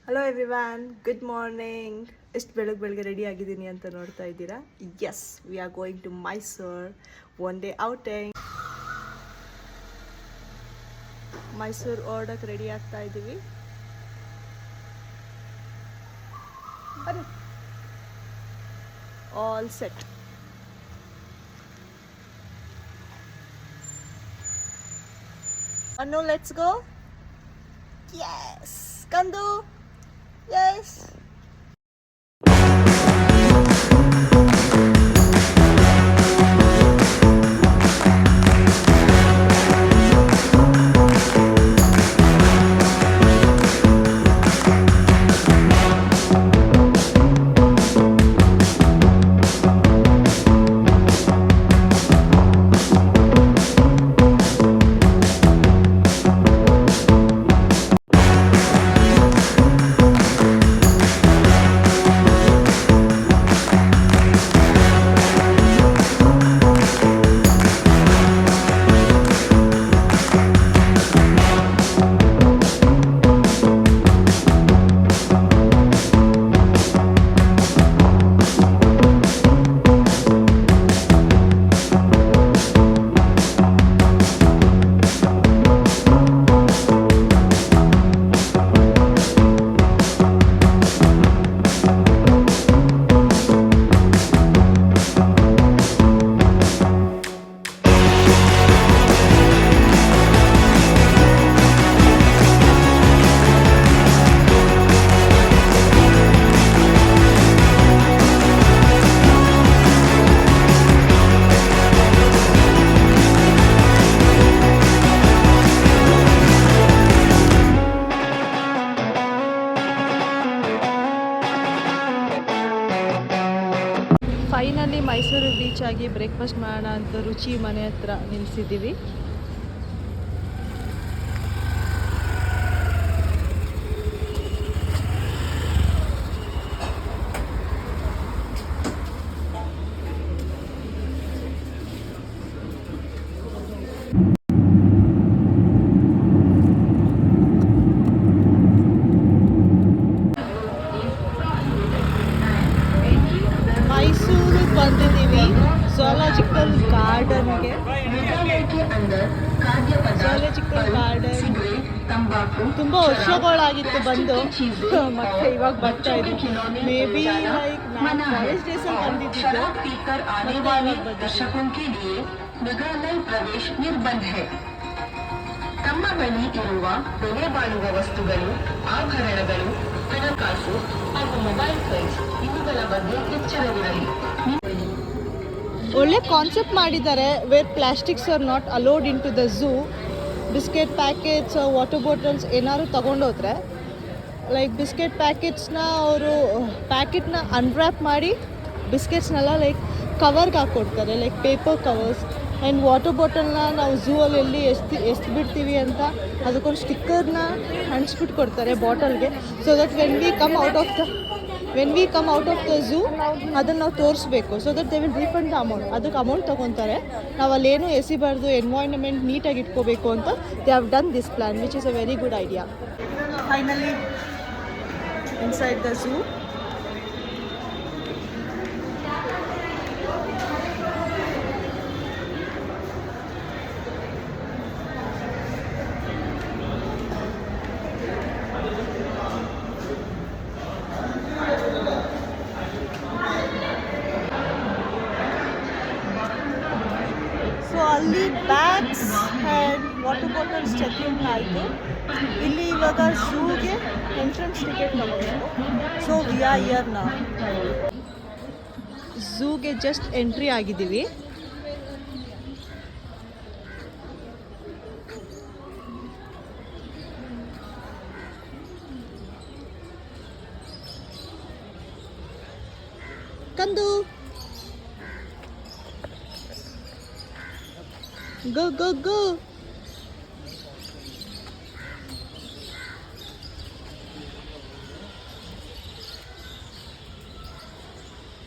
Hello everyone, good morning. ಎಷ್ಟು ಬೆಳಗ್ಗೆ ready ಆಗಿದ್ದೀನಿ ಅಂತ ನೋಡ್ತಾ ಇದ್ದೀರಾ. Yes, we are going to Mysore one day outing. Mysuru ಹೊರಡಕ್ಕೆ ರೆಡಿ ಆಗ್ತಾ ಇದ್ದೀವಿ. ಬನ್ನಿ, ಆಲ್ ಸೆಟ್. ಅನ್ನು ಲೆಟ್ಸ್ ಗೋ. ಎಸ್ ಕಂದು, ಎಸ್. ಫೈನಲಿ ಮೈಸೂರು ಬೀಚ್ ಆಗಿ ಬ್ರೇಕ್ಫಾಸ್ಟ್ ಮಾಡೋಣ ಅಂತ ರುಚಿ ಮನೆ ಹತ್ರ ನಿಲ್ಲಿಸಿದ್ದೀವಿ. ಬಂದಿದ್ದೀವಿ ಝೂಲಾಜಿಕಲ್ ಗಾರ್ಡನ್ಗೆ. ಝೂಲಾಜಿಕಲ್ ಗಾರ್ಡನ್ ತುಂಬ ವರ್ಷಗಳಾಗಿತ್ತು ಬಂದು, ಮತ್ತೆ ಇವಾಗ ಬರ್ತಾ ಇದ್ದೀವಿ. ಮೇ ಬಿ ಲೈಕ್ ನಾನು ಕಾಲೇಜ್ ಡೇಸಲ್ಲಿ ಬಂದಿದ್ದು, ಮತ್ತೆ ಇವಾಗ ಬಂದಿದ್ದೀವಿ. ತಮ್ಮ ಬಳಿ ಇರುವ ಬೆಲೆ ಬಾಳುವ ವಸ್ತುಗಳು, ಆಭರಣಗಳು, ಹಣಕಾಸು ಹಾಗೂ ಮೊಬೈಲ್ ಫೋನ್ಸ್ ಇವುಗಳ ಬಗ್ಗೆ ಎಚ್ಚರವಿರಲಿ. ಒಳ್ಳೆ ಕಾನ್ಸೆಪ್ಟ್ ಮಾಡಿದ್ದಾರೆ, where plastics are not allowed in to the zoo. Biscuit packets, water bottles ಏನಾದ್ರು ತೊಗೊಂಡೋದ್ರೆ ಲೈಕ್ ಬಿಸ್ಕೆಟ್ ಪ್ಯಾಕೆಟ್ಸ್ನ ಅವರು ಪ್ಯಾಕೆಟ್ನ ಅನ್ವ್ರ್ಯಾಪ್ ಮಾಡಿ ಬಿಸ್ಕೆಟ್ಸ್ನೆಲ್ಲ ಲೈಕ್ ಕವರ್ಗೆ ಹಾಕ್ಕೊಡ್ತಾರೆ, like paper covers. And water ಬಾಟಲ್ನ ನಾವು ಝೂ ಅಲ್ಲಿ ಎಲ್ಲಿ ಎಷ್ಟು ಬಿಡ್ತೀವಿ ಅಂತ ಅದಕ್ಕೊಂದು ಸ್ಟಿಕ್ಕರ್ನ ಅಂಟಿಸ್ಬಿಟ್ಟು ಕೊಡ್ತಾರೆ ಬಾಟಲ್ಗೆ. So that when we come out of the zoo ಅದನ್ನು ನಾವು ತೋರಿಸ್ಬೇಕು. So that they will refund the amount. ಅದಕ್ಕೆ ಅಮೌಂಟ್ ತೊಗೊತಾರೆ. ನಾವು ಅಲ್ಲೇನು ಎಸಿಬಾರ್ದು, ಎನ್ವೈರ್ನ್ಮೆಂಟ್ ನೀಟಾಗಿ ಇಟ್ಕೋಬೇಕು ಅಂತ they have done this plan, which is a very good idea. Finally inside the zoo. ಅಲ್ಲಿ bags and water bottles checking ಆಯಿತು. ಇಲ್ಲಿ ಇವಾಗ ಝೂಗೆ ಎಂಟ್ರೆನ್ಸ್ ಟಿಕೆಟ್ ತಗೋಬೇಕು. So we are here now. ಝೂಗೆ ಜಸ್ಟ್ ಎಂಟ್ರಿ ಆಗಿದ್ದೀವಿ. ಕಂದು, ಗೋ ಗೋ ಗೋ.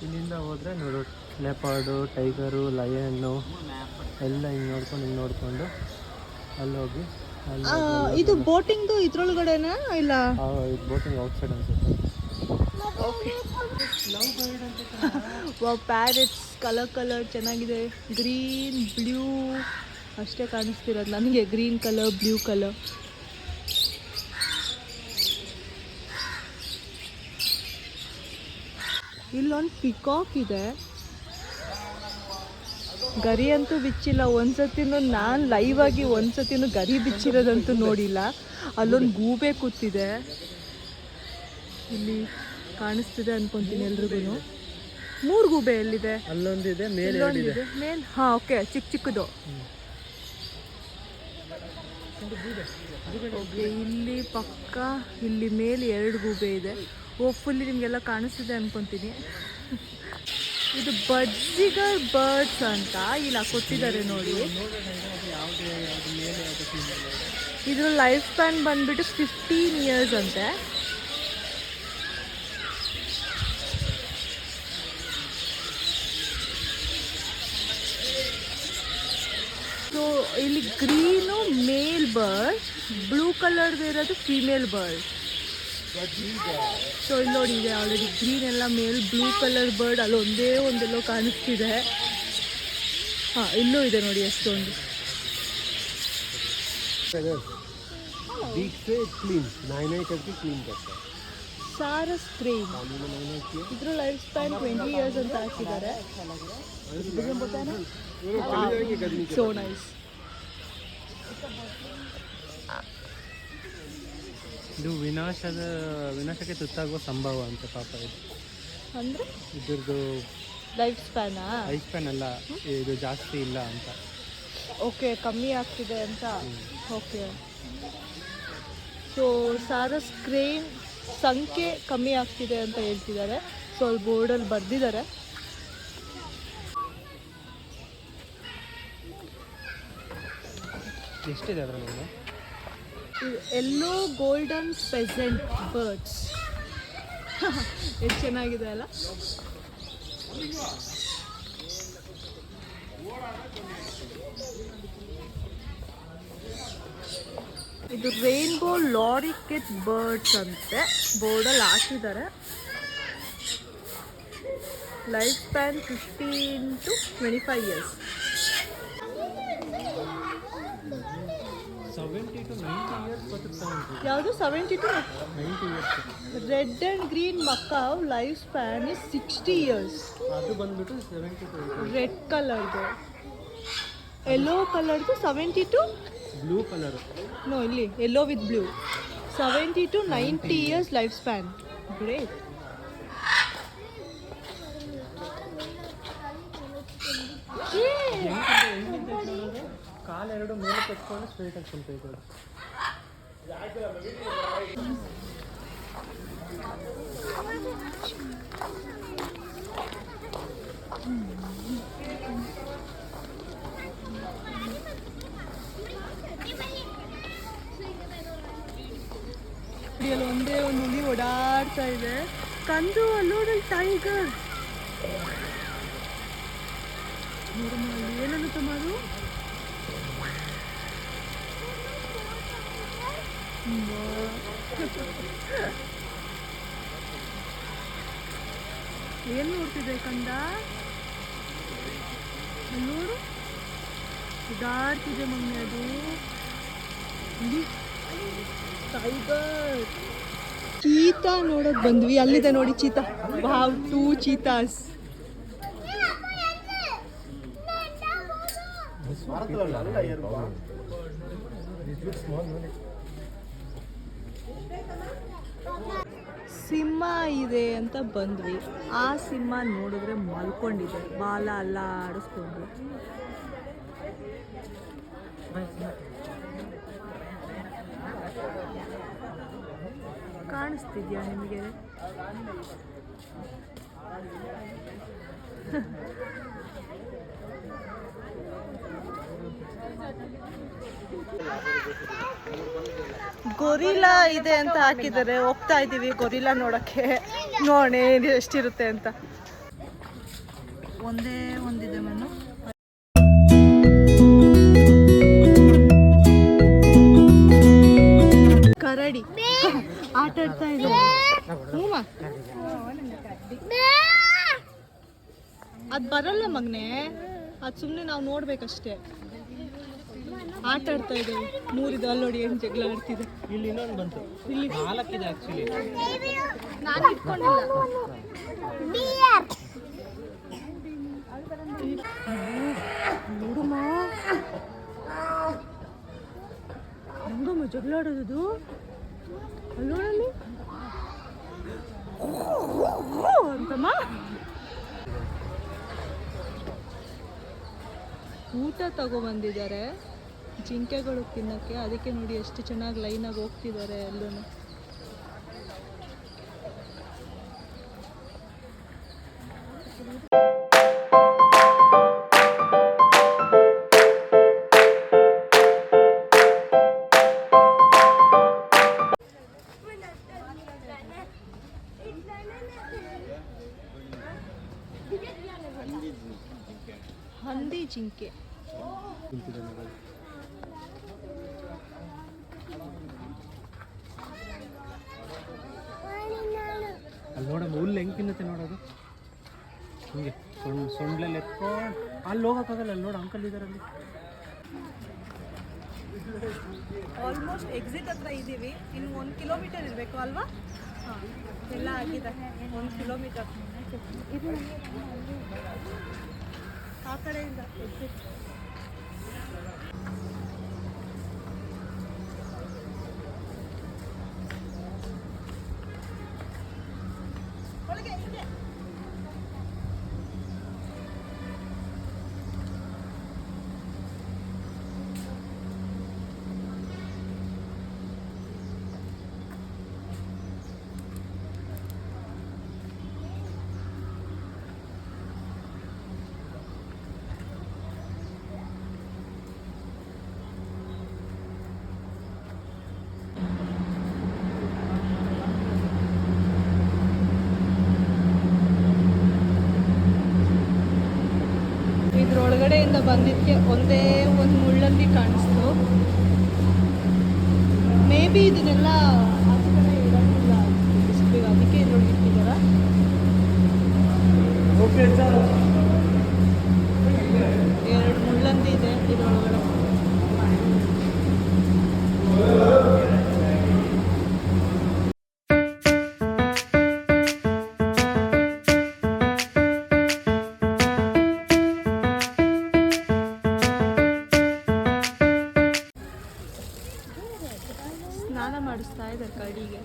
ಇಲ್ಲಿಂದ ಹೋದರೆ ನೋಡು, ಲೆಪಾರ್ಡು, ಟೈಗರು, ಲಯನ್ನು ಎಲ್ಲ ಹಿಂಗೆ ನೋಡ್ಕೊಂಡು ಅಲ್ಲಿ ಹೋಗಿ ಇದು ಬೋಟಿಂಗ್ದು ಇದ್ರೊಳಗಡೆನಾ ಇಲ್ಲ ಬೋಟಿಂಗ್ ಔಟ್ಸೈಡ್ ಅನ್ಸುತ್ತೆ. ಪ್ಯಾರೆಟ್ಸ್ ಕಲರ್ ಚೆನ್ನಾಗಿದೆ. ಗ್ರೀನ್ ಬ್ಲೂ ಅಷ್ಟೇ ಕಾಣಿಸ್ತಿರೋದು ನನಗೆ, ಗ್ರೀನ್ ಕಲರ್ ಬ್ಲೂ ಕಲರ್. ಇಲ್ಲೊಂದು ಪಿಕಾಕ್ ಇದೆ. ಗರಿ ಅಂತೂ ಬಿಚ್ಚಿಲ್ಲ ಒಂದ್ಸತಿನೂ, ನಾನು ಲೈವ್ ಆಗಿ ಒಂದ್ಸತಿನೂ ಗರಿ ಬಿಚ್ಚಿರೋದಂತೂ ನೋಡಿಲ್ಲ. ಅಲ್ಲೊಂದು ಗೂಬೆ ಕೂತಿದೆ, ಇಲ್ಲಿ ಕಾಣಿಸ್ತಿದೆ ಅನ್ಕೊಂತೀನಿ ಎಲ್ರಿಗೂ. 3 ಗೂಬೆ ಎಲ್ಲಿದೆ? ಅಲ್ಲೊಂದಿದೆ, ಮೇಲೆ ಹಾಂ ಓಕೆ, ಚಿಕ್ಕದು. ಓಕೆ, ಇಲ್ಲಿ ಪಕ್ಕ ಇಲ್ಲಿ ಮೇಲೆ 2 ಗೂಬೆ ಇದೆ. ಹೋಪ್ಫುಲ್ಲಿ ನಿಮಗೆಲ್ಲ ಕಾಣಿಸ್ತಿದೆ ಅನ್ಕೊತೀನಿ. ಇದು ಬಜ್ಜಿಗರ್ ಬರ್ಡ್ಸ್ ಅಂತ ಇಲ್ಲ ಕೊಟ್ಟಿದ್ದಾರೆ ನೋಡಿ. ಇದ್ರ ಲೈಫ್ ಸ್ಪ್ಯಾನ್ ಬಂದ್ಬಿಟ್ಟು 15 ಇಯರ್ಸ್ ಅಂತೆ. ಸೊ ಇಲ್ಲಿ ಗ್ರೀನು ಮೇಲ್ ಬರ್ಡ್, ಬ್ಲೂ ಕಲರ್ದು ಇರೋದು ಫೀಮೇಲ್ ಬರ್ಡ್. ಸೊ ಇಲ್ಲಿ ನೋಡಿ, ಇದೆ ಆಲ್ರೆಡಿ ಗ್ರೀನ್ ಎಲ್ಲ ಮೇಲ್, ಬ್ಲೂ ಕಲರ್ ಬರ್ಡ್ ಅಲ್ಲಿ ಒಂದೆಲ್ಲೋ ಕಾಣಿಸ್ತಿದೆ. ಹಾಂ, ಇಲ್ಲೂ ಇದೆ ನೋಡಿ ಎಷ್ಟೊಂದು. ಸಾರಸ್ ಕ್ರೇನ್, ಇದ್ರ ಲೈಫ್ ಸ್ಪ್ಯಾನ್ 20 ಇಯರ್ಸ್ ಅಂತ ಹಾಕಿದ್ದಾರೆ. So nice. ಇದು ವಿನಾಶಕ್ಕೆ ತುತ್ತಾಗುವ ಸಂಭವ ಅಂತ ಪಾಪ. ಇದು ಅಂದರೆ ಇದ್ರದ್ದು ಲೈಫ್ ಸ್ಪ್ಯಾನಾ? ಲೈಫ್ ಸ್ಪ್ಯಾನ್ ಅಲ್ಲ, ಇದು ಜಾಸ್ತಿ ಇಲ್ಲ ಅಂತ. ಓಕೆ, ಕಮ್ಮಿ ಆಗ್ತಿದೆ ಅಂತ. ಓಕೆ, ಸೊ ಸಾರಸ್ ಕ್ರೇನ್ ಸಂಖ್ಯೆ ಕಮ್ಮಿ ಆಗ್ತಿದೆ ಅಂತ ಹೇಳ್ತಿದ್ದಾರೆ. ಸೊ ಅಲ್ಲಿ ಬೋರ್ಡಲ್ಲಿ ಬರೆದಿದ್ದಾರೆ. ಎಷ್ಟಿದೆ ಅದರಲ್ಲಿ? ಎಲ್ಲೋ ಗೋಲ್ಡನ್ ಪೆಸೆಂಟ್ ಬರ್ಡ್ಸ್. ಎಷ್ಟು ಚೆನ್ನಾಗಿದೆ ಅಲ್ಲ. ಇದು ರೈನ್ಬೋ ಲಾರಿಕೆಟ್ ಬರ್ಡ್ಸ್ ಅಂತೆ, ಬೋರ್ಡಲ್ಲಿ ಹಾಕಿದ್ದಾರೆ. Life span 15 to 25 years. 70 to 90 years. ಯಾವುದು 70 to 90 years? Red and green Macau life span is 60 years. ಅದು ಬಂದ್ಬಿಟ್ಟು 70 to 80. ರೆಡ್ ಕಲರ್ದು, ಯೆಲ್ಲೋ ಕಲರ್ದು 70 to ಬ್ಲೂ ಕಲರ್. ನೋ, ಇಲ್ಲಿ yellow with blue 70 to 90 years life span. Great. ಕಾಲೆರಡು ಮೇಲೆ ಕಟ್ಕೊಂಡು straight ಆಗಿ ಕುಂತೈತೆ. ಅಲ್ಲಿ ಒಂದೇ ಒಂದು ಹುಲಿ ಓಡಾಡ್ತಾ ಇದೆ. ಕಂದು ಅಲ್ಲೋಡಿ ಟೈಗರ್. ಏನನ್ನುತ್ತ ಮಾಡು? ಏನು ನೋಡ್ತಿದೆ ಕಂದ? ನೋಡು, ಓಡಾಡ್ತಿದೆ ಮಮ್ಮಿ ಅದು. ಟೈಗರ್. ಚೀತಾ ನೋಡಕ್ ಬಂದ್ವಿ. ಅಲ್ಲಿದೆ ನೋಡಿ ಚೀತಾ. Wow, 2 cheetahs. ಸಿಂಹ ಇದೆ ಅಂತ ಬಂದ್ವಿ. ಆ ಸಿಂಹ ನೋಡಿದ್ರೆ ಮಲ್ಕೊಂಡಿದೆ, ಬಾಲ ಎಲ್ಲ ಆಡಿಸ್ಕೊಂಡು. ಕಾಣಿಸ್ತಿದ್ಯಾ ನಿಮಗೆ? ಗೊರಿಲ್ಲಾ ಇದೆ ಅಂತ ಹಾಕಿದ್ದಾರೆ. ಹೋಗ್ತಾ ಇದ್ದೀವಿ ಗೊರಿಲ್ಲಾ ನೋಡೋಕ್ಕೆ. ನೋಡಿ ಎಷ್ಟಿರುತ್ತೆ ಅಂತ. ಒಂದೇ ಒಂದಿದೆ ಮೆನು. ರೆಡಿ ಆಟ ಆಡ್ತಾ ಇದ್ದಾರೆ ಹೂಮ ಅದು ಬರಲ್ಲ ಮಗನೇ ಅದು ಸುಮ್ಮನೆ ನಾವು ನೋಡ್ಬೇಕಷ್ಟೇ ಆಟ ಆಡ್ತಾ ಇದ್ದೇವೆ ಮೂರಿದು ಅಲ್ಲಿ ನೋಡಿ ಏನು ಜಗಳ ಆಡ್ತಿದೆ ಇಲ್ಲಿ ಇನ್ನೊಂದು ಬಂತು ಇಲ್ಲಿ 4 ಇದೆ ಆ್ಯಕ್ಚುಲಿ ನಾನು ಇಟ್ಕೊಂಡಿಲ್ಲ ನೋಡಮ್ಮ ಹೆಂಗಮ್ಮ ಜಗಳ ಆಡೋದು ಅಲ್ಲೋಡಲ್ಲಿ ಅಂತಮ್ಮ ಊಟ ತಗೊಬಂದಿದ್ದಾರೆ ಜಿಂಕೆಗಳು ತಿನ್ನೋಕ್ಕೆ ಅದಕ್ಕೆ ನೋಡಿ ಎಷ್ಟು ಚೆನ್ನಾಗಿ ಲೈನಾಗಿ ಹೋಗ್ತಿದ್ದಾರೆ ಎಲ್ಲೂ ಹಂದಿ ಜಿಂಕೆ ಅಲ್ಲಿ ನೋಡಮ್ಮ ಹುಲ್ಲು ಹೆಂಗೆ ತಿನ್ನುತ್ತೆ ನೋಡೋದು ಹಿಂಗೆ ಸೊಂಡ್ಲಲ್ಲಿ ಎತ್ಕೊಂಡು ಅಲ್ಲಿ ಹೋಗೋಕ್ಕಾಗಲ್ಲ ಅಲ್ಲಿ ನೋಡು ಅಂಕಲ್ ಇದ್ದಾರೆ ಅಲ್ಲಿ ಆಲ್ಮೋಸ್ಟ್ ಎಕ್ಸಿಟ್ ಹತ್ರ ಇದ್ದೀವಿ ಇನ್ನು 1 ಕಿಲೋಮೀಟರ್ ಇರಬೇಕು ಅಲ್ವಾ ಹಾಂ ಎಲ್ಲ ಆಗಿದೆ 1 ಕಿಲೋಮೀಟರ್ ಆ ಕಡೆಯಿಂದ ಎಕ್ಸಿಟ್ ಒಳಗೆ ಇದೆ ಇದ್ರೊಳಗಡೆಯಿಂದ ಬಂದಿದ್ದಕ್ಕೆ ಒಂದೇ ಒಂದು ಮುಳ್ಳಲ್ಲಿ ಕಾಣಿಸ್ತು ಮೇ ಬಿ ಇದನ್ನೆಲ್ಲ ಆಚೆ ಕಡೆ ಇಡೋದಿಲ್ಲ ಬಿಸಿಲಿಗೆ ಅದಕ್ಕೆ ಇದ್ರೊಳಗೆ ಇಟ್ಟಿದ್ದಾರ ಎರಡು ಮುಳ್ಳಂದಿ ಇದೆ ಇದ್ರೊಳಗಡೆ ಸ್ನಾನ ಮಾಡಿಸ್ತಾ ಇದ್ದಾರೆ ಕಡಿಗೆ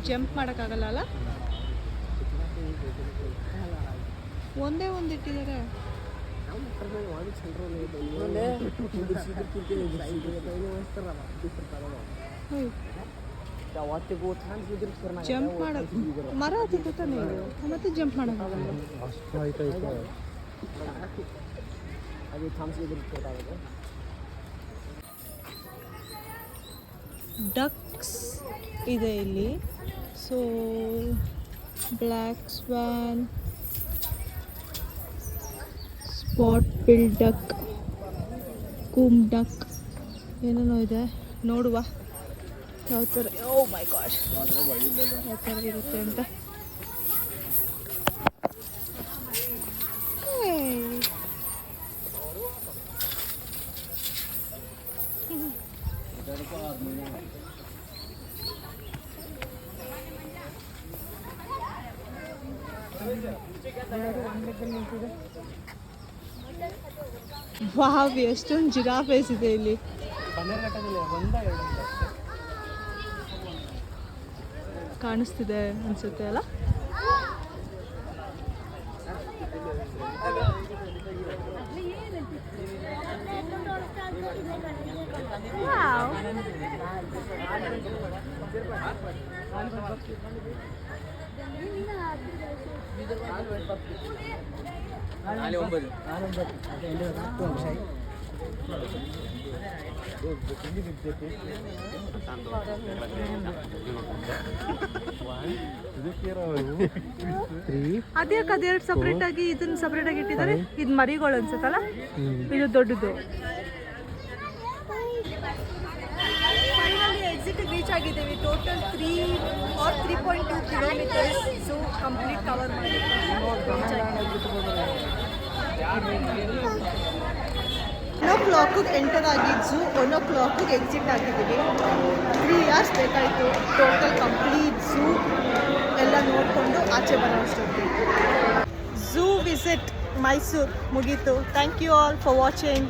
ಜಂಪ್ ಮಾಡೋಕ್ಕಾಗಲ್ಲ ಅಲ್ಲ ಒಂದೇ ಒಂದು ಇಟ್ಟಿದ್ದಾರೆ ಜಂಪ್ ಮಾಡೋದು ಮರ ಹತ್ತಿರ್ತಾನೆ ಮತ್ತೆ ಜಂಪ್ ಮಾಡೋಕ್ಕಾಗಲ್ಲ ಡಕ್ಸ್ ಇದೆ ಇಲ್ಲಿ so black swan spot bill duck comb duck ಏನೇನೋ ಇದೆ ನೋಡುವ ಯಾವ ಥರ ಓ ಮೈ ಗಾಡ್ ಯಾವ ಥರ ಇರುತ್ತೆ ಅಂತ ವಾವ್ ಎಷ್ಟೊಂದು ಜಿರಾಫೇಸ್ ಇದೆ ಇಲ್ಲಿ ಕಾಣಿಸ್ತಿದೆ ಅನ್ಸುತ್ತೆ ಅಲ್ಲ ವಾವ್ ಅದ್ಯಾಕೆ ಅದೆರಡು ಸಪ್ರೇಟ್ ಆಗಿ ಇದನ್ನ ಸಪ್ರೇಟ್ ಆಗಿ ಇಟ್ಟಿದ್ದಾರೆ. ಇದು ಮರಿಗಳು ಅನ್ಸುತ್ತಲ್ಲ, ಇದು ದೊಡ್ಡದು. ಫೈನಲಿ ಎಕ್ಸಿಟ್ ರೀಚ್ ಆಗಿದ್ದೀವಿ. Total 3.2 kilometres zoo complete cover ಮಾಡಿ ರೀಚ್ ಆಗಿದ್ದೀವಿ. 1 o'clock ಎಂಟರ್ ಆಗಿದ್ದು 1 o'clock ಎಕ್ಸಿಟ್ ಆಗಿದ್ದೀವಿ. 3 hours ಬೇಕಾಯಿತು ಟೋಟಲ್ ಕಂಪ್ಲೀಟ್ ಝೂ ಎಲ್ಲ ನೋಡಿಕೊಂಡು ಆಚೆ ಬರೋ ಅಷ್ಟೊತ್ತಿಗೆ. ಝೂ ವಿಸಿಟ್ ಮೈಸೂರು ಮುಗೀತು. Thank you all for watching.